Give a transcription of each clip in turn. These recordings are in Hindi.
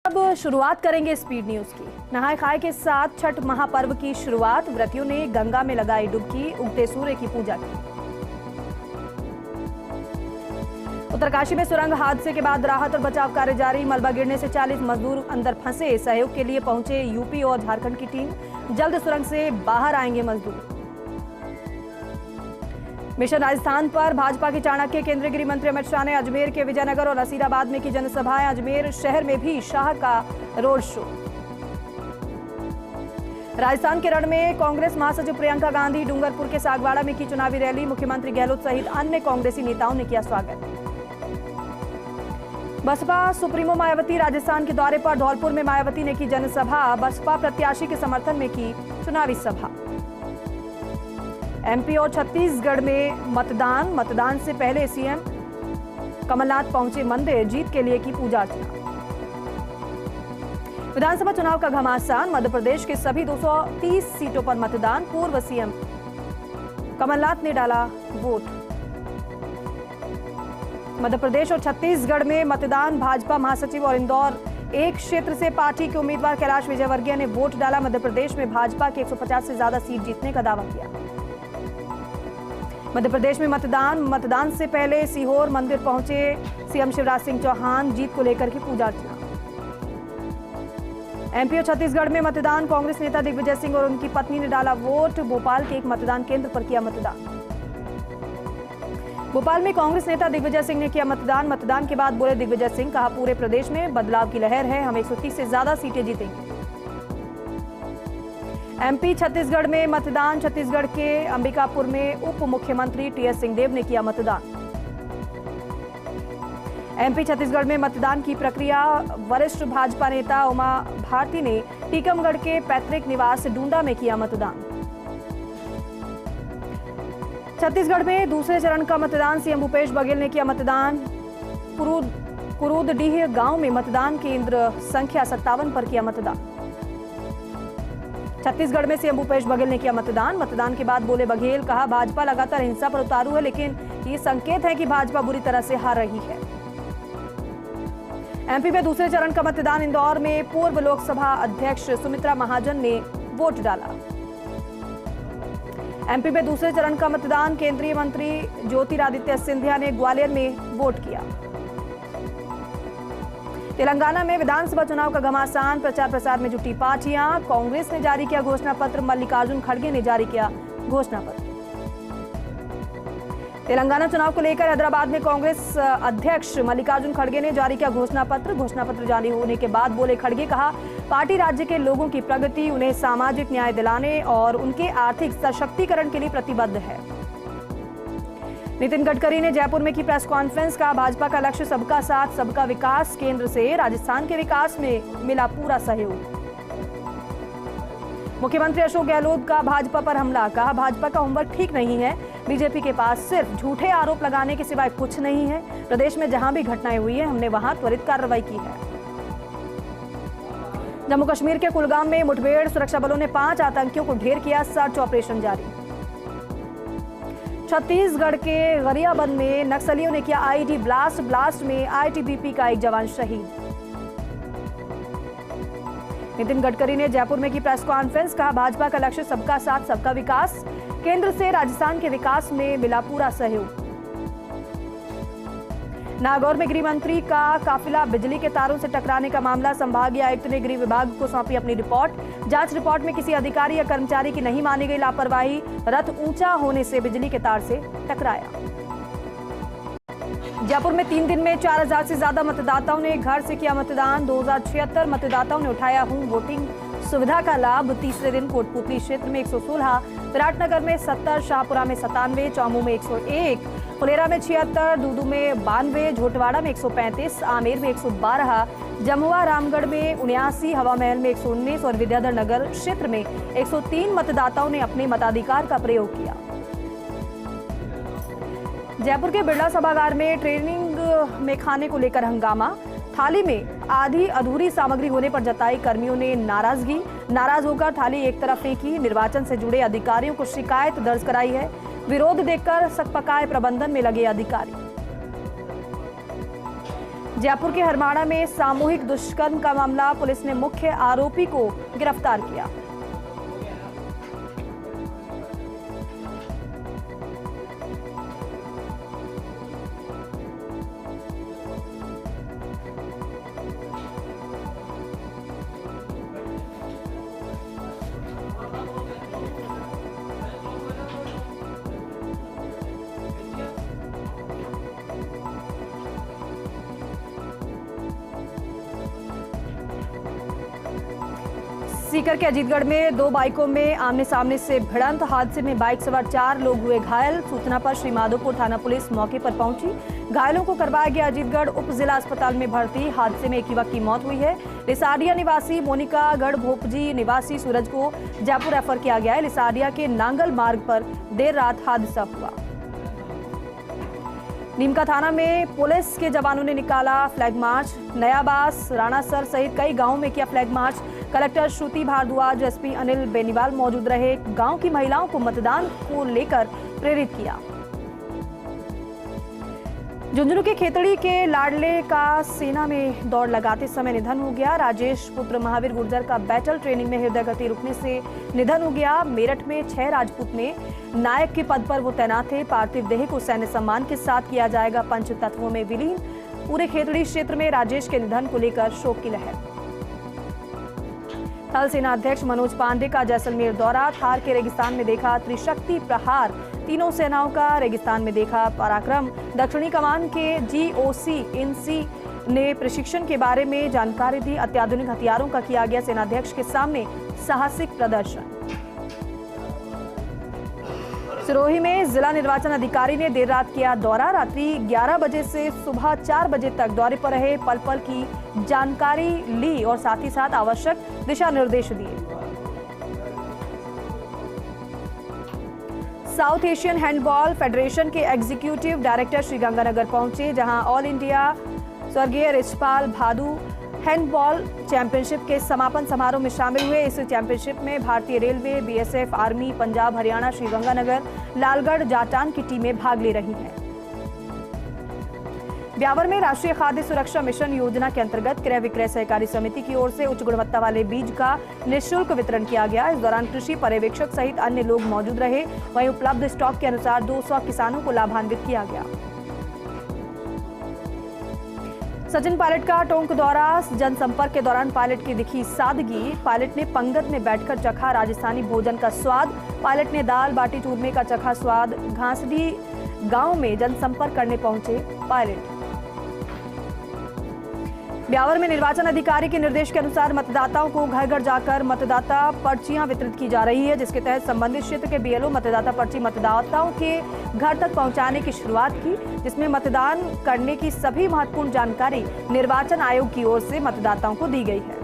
अब शुरुआत करेंगे स्पीड न्यूज की। नहाय खाए के साथ छठ महापर्व की शुरुआत। व्रतियों ने गंगा में लगाई डुबकी, उगते सूर्य की पूजा की। उत्तरकाशी में सुरंग हादसे के बाद राहत और बचाव कार्य जारी। मलबा गिरने से 40 मजदूर अंदर फंसे। सहयोग के लिए पहुंचे यूपी और झारखंड की टीम। जल्द सुरंग से बाहर आएंगे मजदूर। मिशन राजस्थान पर भाजपा के चाणक्य। केंद्रीय गृह मंत्री अमित शाह ने अजमेर के विजयनगर और नसीराबाद में की जनसभाएं। अजमेर शहर में भी शाह का रोड शो। राजस्थान के रण में कांग्रेस महासचिव प्रियंका गांधी डूंगरपुर के सागवाड़ा में की चुनावी रैली। मुख्यमंत्री गहलोत सहित अन्य कांग्रेसी नेताओं ने किया स्वागत। बसपा सुप्रीमो मायावती राजस्थान के दौरे पर। धौलपुर में मायावती ने की जनसभा। बसपा प्रत्याशी के समर्थन में की चुनावी सभा। एमपी और छत्तीसगढ़ में मतदान से पहले सीएम कमलनाथ पहुंचे मंदिर। जीत के लिए की पूजा अर्चना। विधानसभा चुनाव का घमासान। मध्य प्रदेश के सभी 230 सीटों पर मतदान। पूर्व सीएम कमलनाथ ने डाला वोट। मध्य प्रदेश और छत्तीसगढ़ में मतदान। भाजपा महासचिव और इंदौर एक क्षेत्र से पार्टी के उम्मीदवार कैलाश विजयवर्गीय ने वोट डाला। मध्य प्रदेश में भाजपा के 150 से ज्यादा सीट जीतने का दावा किया। मध्य प्रदेश में मतदान से पहले सीहोर मंदिर पहुंचे सीएम शिवराज सिंह चौहान। जीत को लेकर की पूजा अर्चना। एमपी और छत्तीसगढ़ में मतदान। कांग्रेस नेता दिग्विजय सिंह और उनकी पत्नी ने डाला वोट। भोपाल के एक मतदान केंद्र पर किया मतदान। भोपाल में कांग्रेस नेता दिग्विजय सिंह ने किया मतदान के बाद बोले दिग्विजय सिंह, कहा पूरे प्रदेश में बदलाव की लहर है, हम 130 से ज्यादा सीटें जीतेंगे। एमपी छत्तीसगढ़ में मतदान। छत्तीसगढ़ के अंबिकापुर में उप मुख्यमंत्री टीएस सिंहदेव ने किया मतदान। एमपी छत्तीसगढ़ में मतदान की प्रक्रिया। वरिष्ठ भाजपा नेता उमा भारती ने टीकमगढ़ के पैतृक निवास डूंडा में किया मतदान। छत्तीसगढ़ में दूसरे चरण का मतदान। सीएम भूपेश बघेल ने किया मतदान। कुरूदडीह गांव में मतदान केंद्र संख्या 57 पर किया मतदान। छत्तीसगढ़ में सीएम भूपेश बघेल ने किया मतदान के बाद बोले बघेल, कहा भाजपा लगातार हिंसा पर उतारू है, लेकिन ये संकेत है कि भाजपा बुरी तरह से हार रही है। एमपी में दूसरे चरण का मतदान। इंदौर में पूर्व लोकसभा अध्यक्ष सुमित्रा महाजन ने वोट डाला। एमपी में दूसरे चरण का मतदान। केंद्रीय मंत्री ज्योतिरादित्य सिंधिया ने ग्वालियर में वोट किया। तेलंगाना में विधानसभा चुनाव का घमासान। प्रचार प्रसार में जुटी पार्टियां। कांग्रेस ने जारी किया घोषणा पत्र। मल्लिकार्जुन खड़गे ने जारी किया घोषणा पत्र। तेलंगाना चुनाव को लेकर हैदराबाद में कांग्रेस अध्यक्ष मल्लिकार्जुन खड़गे ने जारी किया घोषणा पत्र जारी होने के बाद बोले खड़गे, कहा पार्टी राज्य के लोगों की प्रगति, उन्हें सामाजिक न्याय दिलाने और उनके आर्थिक सशक्तिकरण के लिए प्रतिबद्ध है। नितिन गडकरी ने जयपुर में की प्रेस कॉन्फ्रेंस। का भाजपा का लक्ष्य सबका साथ सबका विकास। केंद्र से राजस्थान के विकास में मिला पूरा सहयोग। मुख्यमंत्री अशोक गहलोत का भाजपा पर हमला। कहा भाजपा का होमवर्क ठीक नहीं है, बीजेपी के पास सिर्फ झूठे आरोप लगाने के सिवाय कुछ नहीं है। प्रदेश में जहां भी घटनाएं हुई है, हमने वहां त्वरित कार्रवाई की है। जम्मू कश्मीर के कुलगाम में मुठभेड़। सुरक्षा बलों ने 5 आतंकियों को ढेर किया। सर्च ऑपरेशन जारी। छत्तीसगढ़ के गरियाबंद में नक्सलियों ने किया आईईडी ब्लास्ट में आईटीबीपी का एक जवान शहीद। नितिन गडकरी ने जयपुर में की प्रेस कॉन्फ्रेंस। कहा भाजपा का लक्ष्य सबका साथ सबका विकास। केंद्र से राजस्थान के विकास में मिला पूरा सहयोग। नागौर में गृह मंत्री का काफिला बिजली के तारों से टकराने का मामला। संभागीय आयुक्त ने गृह विभाग को सौंपी अपनी रिपोर्ट। जांच रिपोर्ट में किसी अधिकारी या कर्मचारी की नहीं मानी गई लापरवाही। रथ ऊंचा होने से बिजली के तार से टकराया। जयपुर में 3 दिन में 4000 से ज्यादा मतदाताओं ने घर से किया मतदान। 2076 मतदाताओं ने उठाया होम वोटिंग सुविधा का लाभ। तीसरे दिन कोटपुतली क्षेत्र में 116, विराटनगर में 70, शाहपुरा में 97, चौमू में 101, फुलेरा में 76, दूदू में 92, झोटवाड़ा में 135, आमेर में 112, जमुआ रामगढ़ में 79, हवा महल में 119 और विद्याधर नगर क्षेत्र में 103 मतदाताओं ने अपने मताधिकार का प्रयोग किया। जयपुर के बिरला सभागार में ट्रेनिंग में खाने को लेकर हंगामा। थाली में आधी अधूरी सामग्री होने पर जताई कर्मियों ने नाराजगी। नाराज होकर थाली एक तरफ फेंकी। निर्वाचन से जुड़े अधिकारियों को शिकायत दर्ज कराई है। विरोध देखकर सकपकाए प्रबंधन में लगे अधिकारी। जयपुर के हरमाड़ा में सामूहिक दुष्कर्म का मामला, पुलिस ने मुख्य आरोपी को गिरफ्तार किया। सीकर के अजीतगढ़ में दो बाइकों में आमने सामने से भिड़ंत, हादसे में बाइक सवार 4 लोग हुए घायल। सूचना पर श्री माधोपुर थाना पुलिस मौके पर पहुंची। घायलों को करवाया गया अजीतगढ़ उप जिला अस्पताल में भर्ती। हादसे में एक युवक की मौत हुई है। लिसाडिया निवासी मोनिका, गढ़ भोपजी निवासी सूरज को जयपुर रेफर किया गया है। लिसाडिया के नांगल मार्ग पर देर रात हादसा हुआ। नीमका थाना में पुलिस के जवानों ने निकाला फ्लैग मार्च। नयाबास, राणासर सहित कई गांवों में किया फ्लैग मार्च। कलेक्टर श्रुति भारद्वाज, एसपी अनिल बेनीवाल मौजूद रहे। गांव की महिलाओं को मतदान को लेकर प्रेरित किया। झुंझुनू के खेतड़ी के लाडले का सेना में दौड़ लगाते समय निधन हो गया। राजेश पुत्र महावीर गुर्जर का बैटल ट्रेनिंग में हृदय गति रुकने से निधन हो गया। मेरठ में 6 राजपूत में नायक के पद पर वो तैनात थे। पार्थिव देह को सैन्य सम्मान के साथ किया जाएगा पंच तत्वों में विलीन। पूरे खेतड़ी क्षेत्र में राजेश के निधन को लेकर शोक की लहर। थल सेना अध्यक्ष मनोज पांडे का जैसलमेर दौरा, थार के रेगिस्तान में देखा त्रिशक्ति प्रहार। तीनों सेनाओं का रेगिस्तान में देखा पराक्रम। दक्षिणी कमान के GOC INC ने प्रशिक्षण के बारे में जानकारी दी। अत्याधुनिक हथियारों का किया गया सेनाध्यक्ष के सामने साहसिक प्रदर्शन। सिरोही में जिला निर्वाचन अधिकारी ने देर रात किया दौरा। रात्रि 11 बजे से सुबह 4 बजे तक दौरे पर रहे, पल पल की जानकारी ली और साथ ही साथ आवश्यक दिशा निर्देश दिए। साउथ एशियन हैंडबॉल फेडरेशन के एग्जीक्यूटिव डायरेक्टर श्रीगंगानगर पहुंचे, जहां ऑल इंडिया स्वर्गीय रिचपाल भादु हैंडबॉल चैंपियनशिप के समापन समारोह में शामिल हुए। इस चैंपियनशिप में भारतीय railway, BSF, army, Punjab, Haryana, Sriganganagar, Lalgarh, Jatan की टीमें भाग ले रही हैं। ब्यावर में राष्ट्रीय खाद्य सुरक्षा मिशन योजना के अंतर्गत क्रय विक्रय सहकारी समिति की ओर से उच्च गुणवत्ता वाले बीज का निःशुल्क वितरण किया गया। इस दौरान कृषि पर्यवेक्षक सहित अन्य लोग मौजूद रहे। वहीं उपलब्ध स्टॉक के अनुसार 200 किसानों को लाभान्वित किया गया। सचिन पायलट का टोंक दौरा, जनसंपर्क के दौरान पायलट की दिखी सादगी। पायलट ने पंगत में बैठकर चखा राजस्थानी भोजन का स्वाद। पायलट ने दाल बाटी चूरमे का चखा स्वाद। घासडी गांव में जनसंपर्क करने पहुंचे पायलट। ब्यावर में निर्वाचन अधिकारी के निर्देश के अनुसार मतदाताओं को घर घर जाकर मतदाता पर्चियां वितरित की जा रही है, जिसके तहत संबंधित क्षेत्र के BLO मतदाता पर्ची मतदाताओं के घर तक पहुंचाने की शुरुआत की, जिसमें मतदान करने की सभी महत्वपूर्ण जानकारी निर्वाचन आयोग की ओर से मतदाताओं को दी गई है।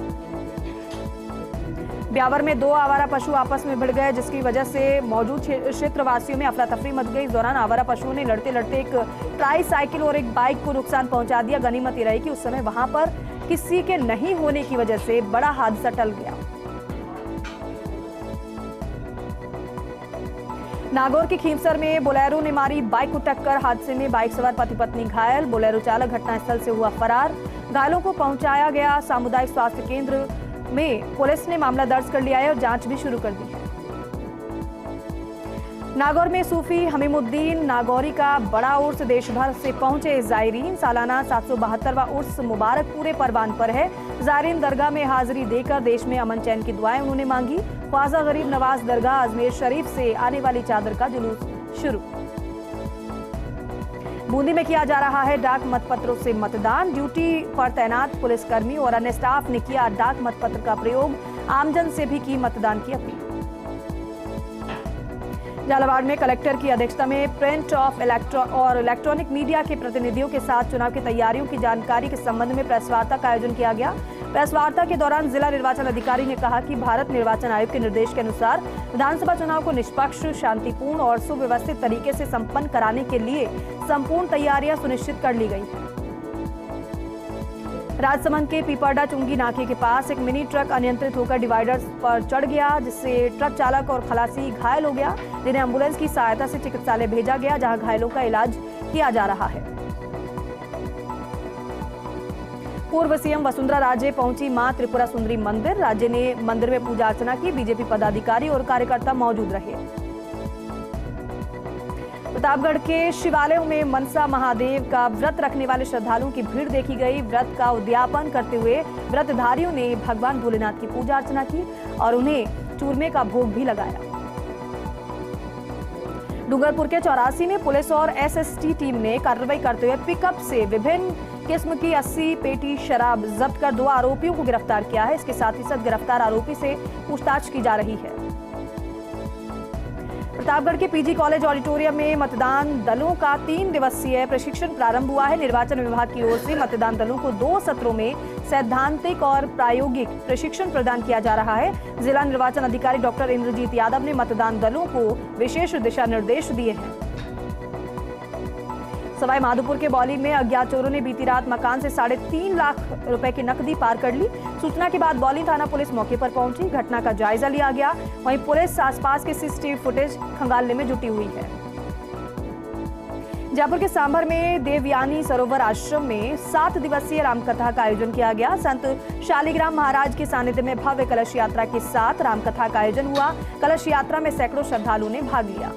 ब्यावर में 2 आवारा पशु आपस में भिड़ गए, जिसकी वजह से मौजूद क्षेत्रवासियों में अफरा तफरी मच गई। इस दौरान आवारा पशुओं ने लड़ते लड़ते एक ट्राई साइकिल और एक बाइक को नुकसान पहुंचा दिया। गनीमत ये रही कि उस समय वहां पर किसी के नहीं होने की वजह से बड़ा हादसा टल गया। नागौर के खींवसर में बोलेरो ने मारी बाइक को टक्कर। हादसे में बाइक सवार पति पत्नी घायल। बोलेरो चालक घटनास्थल से हुआ फरार। घायलों को पहुंचाया गया सामुदायिक स्वास्थ्य केंद्र में। पुलिस ने मामला दर्ज कर लिया है और जांच भी शुरू कर दी है। नागौर में सूफी हमीमुद्दीन नागौरी का बड़ा उर्स, देश भर से पहुंचे जायरीन। सालाना 772वां उर्स मुबारक पूरे परवान पर है। जायरीन दरगाह में हाजिरी देकर देश में अमन चैन की दुआएं उन्होंने मांगी। ख्वाजा गरीब नवाज दरगाह अजमेर शरीफ से आने वाली चादर का जुलूस शुरू। बूंदी में किया जा रहा है डाक मतपत्रों से मतदान। ड्यूटी पर तैनात पुलिसकर्मी और अन्य स्टाफ ने किया डाक मतपत्र का प्रयोग। आमजन से भी की मतदान की अपील। झालावाड़ में कलेक्टर की अध्यक्षता में प्रिंट ऑफ और इलेक्ट्रॉनिक मीडिया के प्रतिनिधियों के साथ चुनाव की तैयारियों की जानकारी के संबंध में प्रेस वार्ता का आयोजन किया गया। प्रेस वार्ता के दौरान जिला निर्वाचन अधिकारी ने कहा कि भारत निर्वाचन आयोग के निर्देश के अनुसार विधानसभा चुनाव को निष्पक्ष, शांतिपूर्ण और सुव्यवस्थित तरीके से संपन्न कराने के लिए संपूर्ण तैयारियां सुनिश्चित कर ली गई हैं। राजसमंद के पीपरडा चुंगी नाके के पास एक मिनी ट्रक अनियंत्रित होकर डिवाइडर पर चढ़ गया, जिससे ट्रक चालक और खलासी घायल हो गया, जिन्हें एम्बुलेंस की सहायता से चिकित्सालय भेजा गया, जहां घायलों का इलाज किया जा रहा है। पूर्व सीएम वसुंधरा राजे पहुंची मां त्रिपुरा सुंदरी मंदिर। राज्य ने मंदिर में पूजा अर्चना की। बीजेपी पदाधिकारी और कार्यकर्ता मौजूद रहे। प्रतापगढ़ के शिवालयों में मनसा महादेव का व्रत रखने वाले श्रद्धालुओं की भीड़ देखी गई। व्रत का उद्यापन करते हुए व्रतधारियों ने भगवान भोलेनाथ की पूजा अर्चना की और उन्हें चूरमे का भोग भी लगाया। डूंगरपुर के 84 में पुलिस और एसएसटी टीम ने कार्रवाई करते हुए पिकअप से विभिन्न किस्म की 80 पेटी शराब जब्त कर 2 आरोपियों को गिरफ्तार किया है। इसके साथ ही साथ गिरफ्तार आरोपी से पूछताछ की जा रही है। प्रतापगढ़ के पीजी कॉलेज ऑडिटोरियम में मतदान दलों का 3 दिवसीय प्रशिक्षण प्रारंभ हुआ है। निर्वाचन विभाग की ओर से मतदान दलों को 2 सत्रों में सैद्धांतिक और प्रायोगिक प्रशिक्षण प्रदान किया जा रहा है। जिला निर्वाचन अधिकारी डॉक्टर इंद्रजीत यादव ने मतदान दलों को विशेष दिशा निर्देश दिए हैं। सवाई माधोपुर के बौली में अज्ञात चोरों ने बीती रात मकान से 3.5 लाख रुपए की नकदी पार कर ली। सूचना के बाद बौली थाना पुलिस मौके पर पहुंची। घटना का जायजा लिया गया। वहीं पुलिस आसपास के सीसीटीवी फुटेज खंगालने में जुटी हुई है। जयपुर के सांभर में देवयानी सरोवर आश्रम में 7 दिवसीय रामकथा का आयोजन किया गया। संत शालिग्राम महाराज के सानिध्य में भव्य कलश यात्रा के साथ रामकथा का आयोजन हुआ। कलश यात्रा में सैकड़ों श्रद्धालुओं ने भाग लिया।